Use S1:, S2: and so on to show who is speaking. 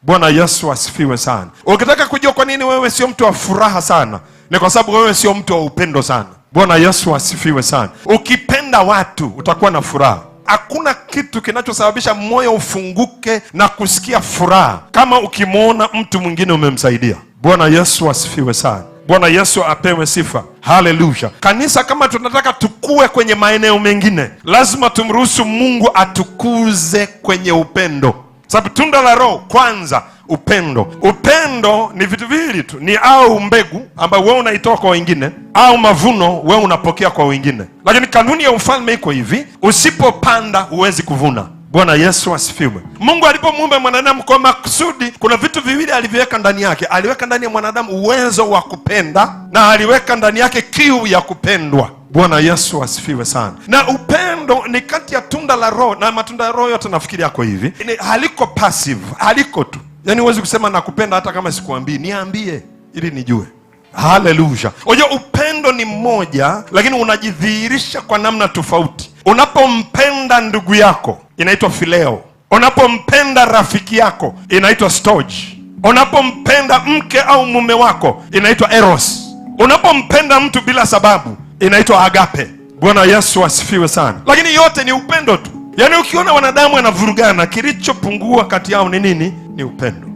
S1: Bwana Yesu asifiwe sana. Ukitaka kujua kwa nini wewe sio mtu wa furaha sana, ni kwa sababu wewe sio mtu wa upendo sana. Bwana Yesu asifiwe sana. Ukipenda watu utakuwa na furaha. Hakuna kitu kinachosababisha moyo ufunguke na kusikia furaha kama ukimwona mtu mwingine umemsaidia. Bwana Yesu asifiwe sana. Bwana Yesu apewe sifa. Haleluya. Kanisa, kama tunataka tukue kwenye maeneo mengine, lazima tumruhusu Mungu atukuze kwenye upendo. Sababu tunda la Roho kwanza upendo. Upendo ni vitu viwili tu, ni au mbegu ambayo wewe unaitoa kwa wengine, au mavuno wewe unapokea kwa wengine. Lakini kanuni ya ufalme iko hivi, usipopanda huwezi kuvuna. Bwana Yesu asifiwe. Mungu alipomuumba mwanadamu kwa makusudi, kuna vitu viwili aliviweka ndani yake. Aliweka ndani ya mwanadamu uwezo wa kupenda, na aliweka ndani yake kiu ya kupendwa. Bwana Yesu asifiwe sana. Na upendo ni kati ya tunda la Roho, na matunda ya Roho yote nafikiri yako hivi. Haliko passive, haliko tu. Yaani huwezi kusema nakupenda hata kama sikuambii, niambie ili nijue. Haleluya. Unajua upendo ni mmoja, lakini unajidhihirisha kwa namna tofauti. Unapompenda ndugu yako inaitwa phileo. Unapompenda rafiki yako inaitwa storge. Unapompenda mke au mume wako inaitwa eros. Unapompenda mtu bila sababu inaitwa agape. Bwana Yesu asifiwe sana. Lakini yote ni upendo tu. Yaani ukiona wanadamu wanavurugana, kilichopungua kati yao ni nini? Ni upendo.